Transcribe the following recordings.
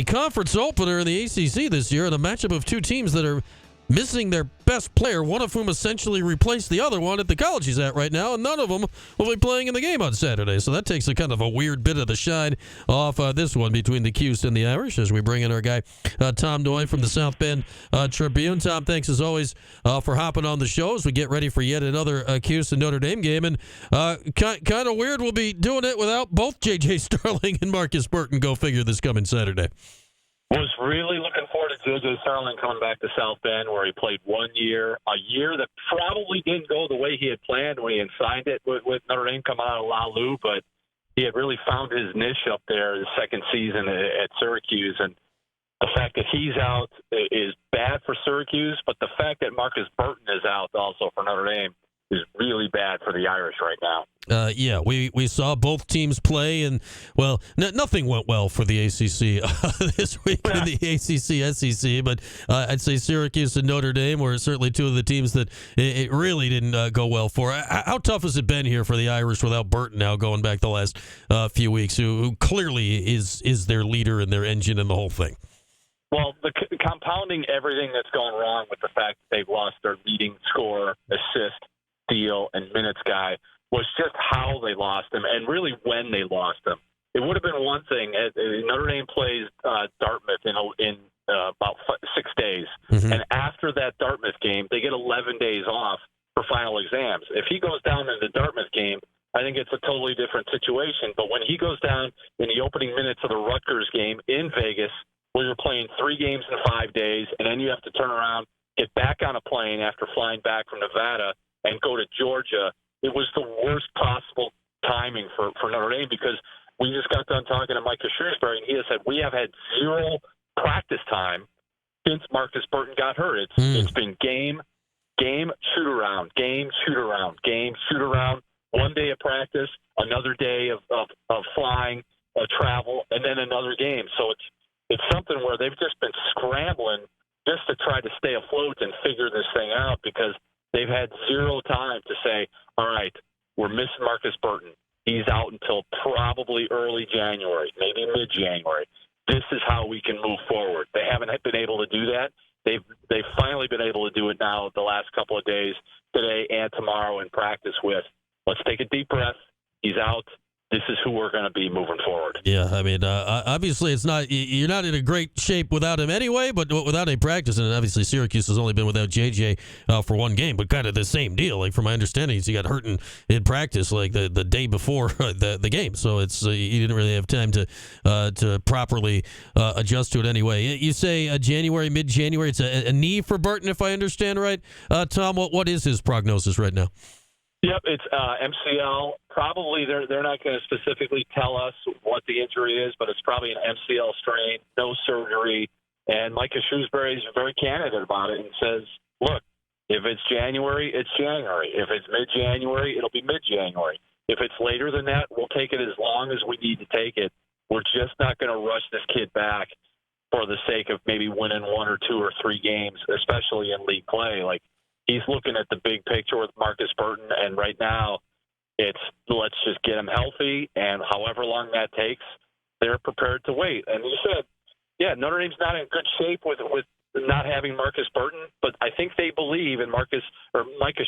conference opener in the ACC this year, and a matchup of two teams that are missing their best player, one of whom essentially replaced the other one at the college he's at right now, and none of them will be playing in the game on Saturday. So that takes a kind of a weird bit of the shine off this one between the Cuse and the Irish as we bring in our guy, Tom Noie from the South Bend Tribune. Tom, thanks as always for hopping on the show as we get ready for yet another Cuse and Notre Dame game. And kind of weird we'll be doing it without both J.J. Starling and Markus Burton. Go figure this coming Saturday. Was really looking forward to J.J. Starling coming back to South Bend, where he played 1 year, a year that probably didn't go the way he had planned when he had signed it with Notre Dame coming out of La Lu, but he had really found his niche up there his second season at Syracuse. And the fact that he's out is bad for Syracuse, but the fact that Markus Burton is out also for Notre Dame is really bad for the Irish right now. Yeah, we saw both teams play, and, well, nothing went well for the ACC this week in the ACC-SEC, but I'd say Syracuse and Notre Dame were certainly two of the teams that it really didn't go well for. How tough has it been here for the Irish without Burton now going back the last few weeks, who clearly is their leader and their engine and the whole thing? Well, compounding everything that's gone wrong with the fact that they've lost their leading scorer, assist, steal, and minutes guy was just how they lost him and really when they lost him. It would have been one thing. Notre Dame plays Dartmouth in about 6 days. Mm-hmm. And after that Dartmouth game, they get 11 days off for final exams. If he goes down in the Dartmouth game, I think it's a totally different situation. But when he goes down in the opening minutes of the Rutgers game in Vegas, where you're playing 3 games in 5 days, and then you have to turn around, get back on a plane after flying back from Nevada, and go to Georgia, it was the worst possible timing for Notre Dame, because we just got done talking to Markus Shrewsbury, and he has said, we have had 0 practice time since Markus Burton got hurt. It's been game, shoot around, game, shoot around, game, shoot around, 1 day of practice, another day of flying, travel, and then another game. So it's something where they've just been scrambling just to try to stay afloat and figure this thing out, because they've had 0 time to say, all right, we're missing Markus Burton. He's out until probably early January, maybe mid-January. This is how we can move forward. They haven't been able to do that. They've finally been able to do it now the last couple of days, today and tomorrow in practice with, let's take a deep breath. He's out. This is who we're going to be moving forward. Yeah, I mean, obviously you're not in a great shape without him anyway, but without any practice, and obviously Syracuse has only been without JJ for 1 game, but kind of the same deal. Like, from my understanding, he got hurt in practice like the day before the game, so it's he didn't really have time to properly adjust to it anyway. You say January, mid-January, it's a knee for Burton, if I understand right. Tom, what is his prognosis right now? Yep, it's MCL. Probably they're not going to specifically tell us what the injury is, but it's probably an MCL strain, no surgery. And Markus Shrewsbury is very candid about it and says, look, if it's January, it's January. If it's mid-January, it'll be mid-January. If it's later than that, we'll take it as long as we need to take it. We're just not going to rush this kid back for the sake of maybe winning 1 or 2 or 3 games, especially in league play. Like, he's looking at the big picture with Markus Burton, and right now it's let's just get him healthy, and however long that takes, they're prepared to wait. And you said, yeah, Notre Dame's not in good shape with not having Markus Burton, but I think they believe, and Markus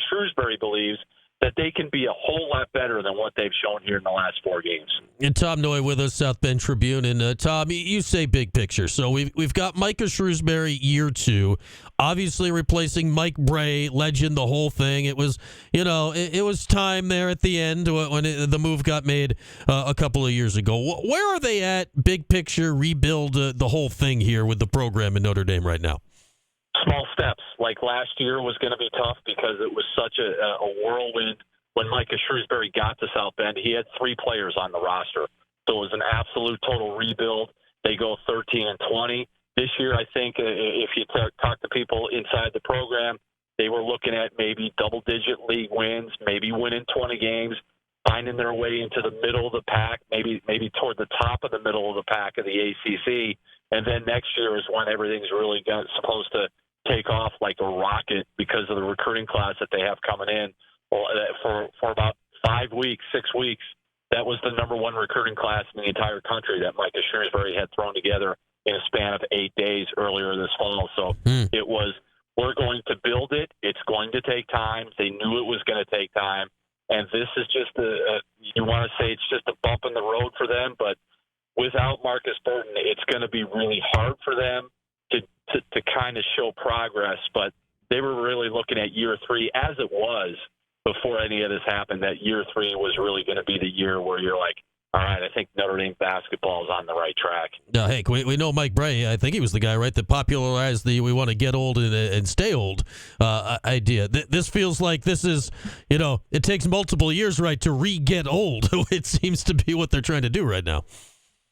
Shrewsbury believes, that they can be a whole lot better than what they've shown here in the last 4 games. And Tom Noie with us, South Bend Tribune. And Tom, you say big picture. So we've got Markus Shrewsbury year 2, obviously replacing Mike Bray, legend, the whole thing. It was, it was time there at the end when the move got made a couple of years ago. Where are they at, big picture, rebuild the whole thing here with the program in Notre Dame right now? Small steps. Like last year was going to be tough because it was such a whirlwind. When Markus Shrewsbury got to South Bend, he had 3 players on the roster. So it was an absolute total rebuild. They go 13-20. This year, I think, if you talk to people inside the program, they were looking at maybe double-digit league wins, maybe winning 20 games, finding their way into the middle of the pack, maybe toward the top of the middle of the pack of the ACC. And then next year is when everything's really supposed to take off like a rocket because of the recruiting class that they have coming in. Well, for about 5 weeks, 6 weeks, that was the number 1 recruiting class in the entire country that Markus Shrewsbury had thrown together in a span of 8 days earlier this fall. So it was, we're going to build it. It's going to take time. They knew it was going to take time. And this is just you want to say it's just a bump in the road for them, but without Markus Burton, it's going to be really hard for them to kind of show progress. But they were really looking at year 3 as it was before any of this happened, that year 3 was really going to be the year where you're like, all right, I think Notre Dame basketball is on the right track. Now, Hank, we know Mike Bray. I think he was the guy, right, that popularized the "we want to get old and stay old" idea. This feels like this is, it takes multiple years, right, to re-get old. It seems to be what they're trying to do right now.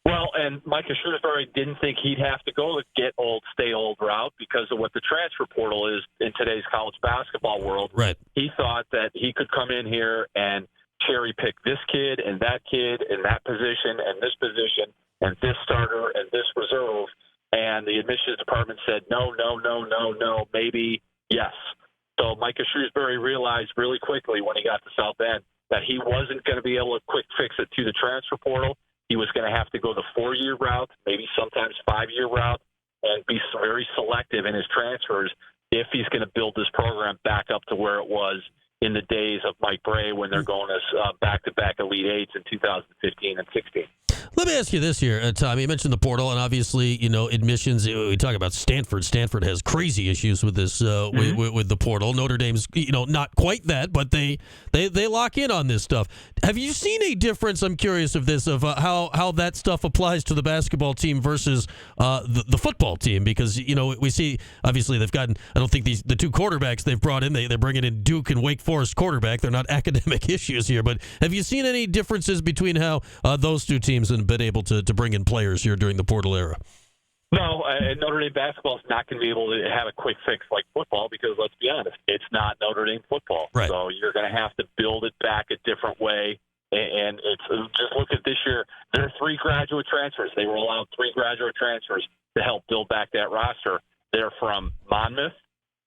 Well, and Micah Shrewsbury didn't think he'd have to go the get old, stay old route because of what the transfer portal is in today's college basketball world. Right. He thought that he could come in here and cherry pick this kid and that position and this starter and this reserve. And the admissions department said, no, maybe yes. So Micah Shrewsbury realized really quickly when he got to South Bend that he wasn't going to be able to quick fix it to the transfer portal. He was going to have to go the 4-year route, maybe sometimes 5-year route, and be very selective in his transfers if he's going to build this program back up to where it was in the days of Mike Bray when they're going as back-to-back Elite Eights in 2015 and 16. Let me ask you this here, Tom. You mentioned the portal, and obviously, admissions. We talk about Stanford. Stanford has crazy issues with this, with the portal. Notre Dame's, not quite that, but they lock in on this stuff. Have you seen a difference? I'm curious of this, of how that stuff applies to the basketball team versus the football team, because we see obviously they've gotten. I don't think the two quarterbacks they've brought in. They're bringing in Duke and Wake Forest quarterback. They're not academic issues here, but have you seen any differences between how those two teams have been able to bring in players here during the portal era? No, and Notre Dame basketball is not going to be able to have a quick fix like football because, let's be honest, it's not Notre Dame football. Right. So you're going to have to build it back a different way. And it's just look at this year. There are 3 graduate transfers. They were allowed 3 graduate transfers to help build back that roster. They're from Monmouth,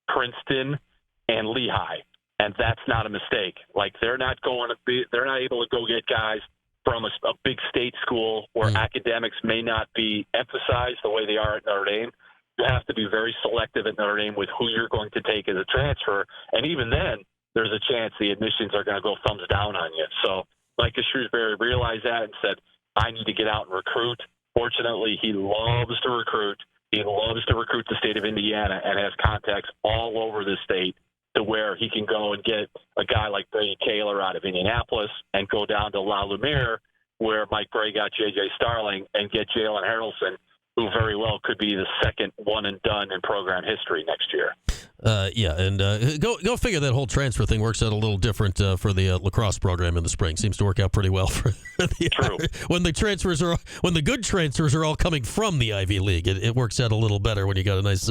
Princeton, and Lehigh, and that's not a mistake. Like they're not able to go get guys from a big state school where academics may not be emphasized the way they are at Notre Dame. You have to be very selective at Notre Dame with who you're going to take as a transfer. And even then, there's a chance the admissions are going to go thumbs down on you. So Micah Shrewsbury realized that and said, I need to get out and recruit. Fortunately, he loves to recruit. He loves to recruit the state of Indiana and has contacts all over the state to where he can go and get a guy like Brady Kaler out of Indianapolis and go down to La Lumiere where Mike Bray got J.J. Starling and get Jalen Harrelson, who very well could be the second one and done in program history next year. Go figure. That whole transfer thing works out a little different for the lacrosse program in the spring. Seems to work out pretty well for True. When the good transfers are all coming from the Ivy League. It works out a little better when you got a nice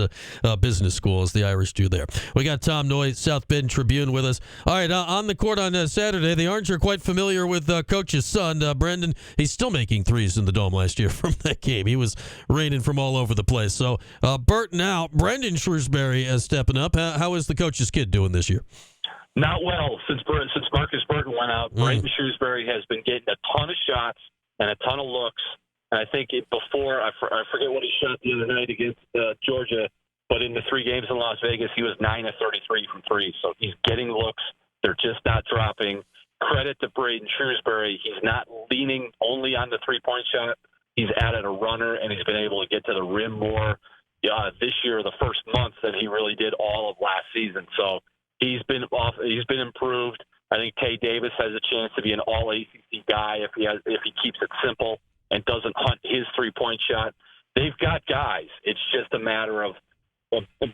business school, as the Irish do there. We got Tom Noie, South Bend Tribune, with us. All right, on the court on Saturday, the Orange are quite familiar with Coach's son, Brendan. He's still making threes in the Dome last year from that game. He was raining from all over the place. So Burton out, Brendan Shrewsbury stepping up. How is the coach's kid doing this year? Not well. Since Markus Burton went out, Brendan Shrewsbury has been getting a ton of shots and a ton of looks. And I think before, I forget what he shot the other night against Georgia, but in the 3 games in Las Vegas, he was 9 of 33 from 3. So he's getting looks. They're just not dropping. Credit to Braden Shrewsbury. He's not leaning only on the 3-point shot. He's added a runner, and he's been able to get to the rim more this year, the first month, than he really did all of last season. So he's been improved. I think Tay Davis has a chance to be an all-ACC guy if he keeps it simple and doesn't hunt his 3-point shot. They've got guys. It's just a matter of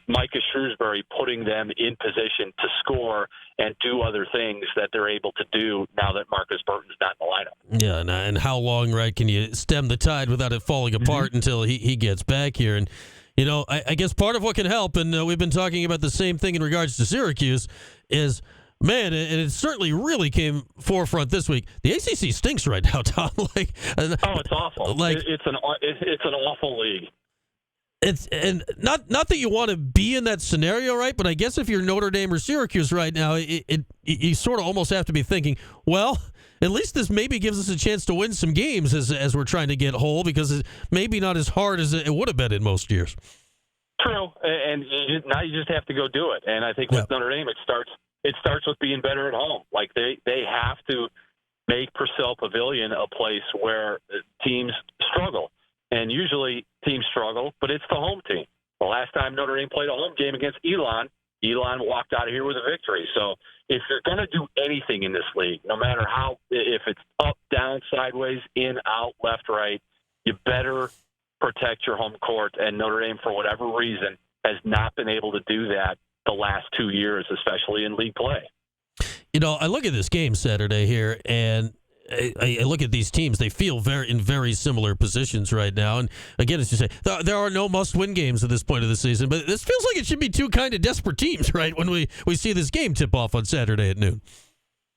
Micah Shrewsbury putting them in position to score and do other things that they're able to do now that Markus Burton's not in the lineup. Yeah, and how long, right, can you stem the tide without it falling apart until he gets back here? And, I guess part of what can help, and we've been talking about the same thing in regards to Syracuse, is, man, and it certainly really came forefront this week. The ACC stinks right now, Tom. It's awful. It's an awful league. It's and not that you want to be in that scenario, right? But I guess if you're Notre Dame or Syracuse right now, you sort of almost have to be thinking, well, at least this maybe gives us a chance to win some games as we're trying to get whole, because it's maybe not as hard as it would have been in most years. True, and now you just have to go do it. And I think with Notre Dame, it starts with being better at home. Like they have to make Purcell Pavilion a place where teams struggle. And usually teams struggle, but it's the home team. The last time Notre Dame played a home game against Elon walked out of here with a victory. So if you're going to do anything in this league, no matter how, if it's up, down, sideways, in, out, left, right, you better protect your home court. And Notre Dame, for whatever reason, has not been able to do that the last 2 years, especially in league play. You know, I look at this game Saturday here, and I look at these teams. They feel in very similar positions right now. And again, as you say, there are no must-win games at this point of the season. But this feels like it should be two kind of desperate teams, right, when we see this game tip off on Saturday at noon.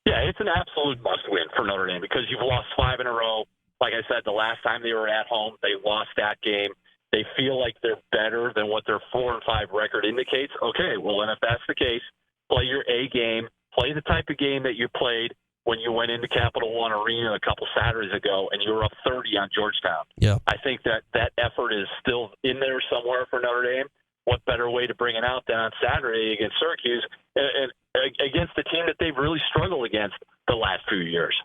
Yeah, it's an absolute must-win for Notre Dame because you've lost 5 in a row. Like I said, the last time they were at home, they lost that game. They feel like they're better than what their 4-5 record indicates. Okay, well, then if that's the case, play your A game. Play the type of game that you played when you went into Capital One Arena a couple Saturdays ago and you were up 30 on Georgetown. Yeah, I think that effort is still in there somewhere for Notre Dame. What better way to bring it out than on Saturday against Syracuse and against the team that they've really struggled against the last few years?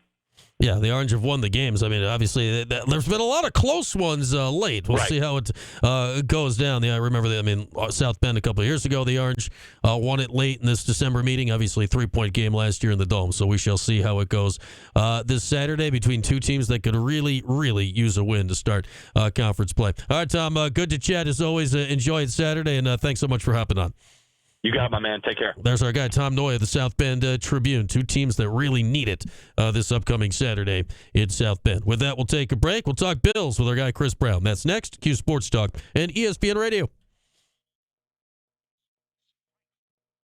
Yeah, the Orange have won the games. I mean, obviously, there's been a lot of close ones late. We'll see how it goes down. I remember South Bend a couple of years ago, the Orange won it late in this December meeting. Obviously, 3-point game last year in the Dome. So we shall see how it goes this Saturday between two teams that could really, really use a win to start conference play. All right, Tom, good to chat as always. Enjoy it Saturday, and thanks so much for hopping on. You got it, my man. Take care. There's our guy, Tom Noie of the South Bend Tribune. Two teams that really need it this upcoming Saturday in South Bend. With that, we'll take a break. We'll talk Bills with our guy, Chris Brown. That's next. Q Sports Talk and ESPN Radio.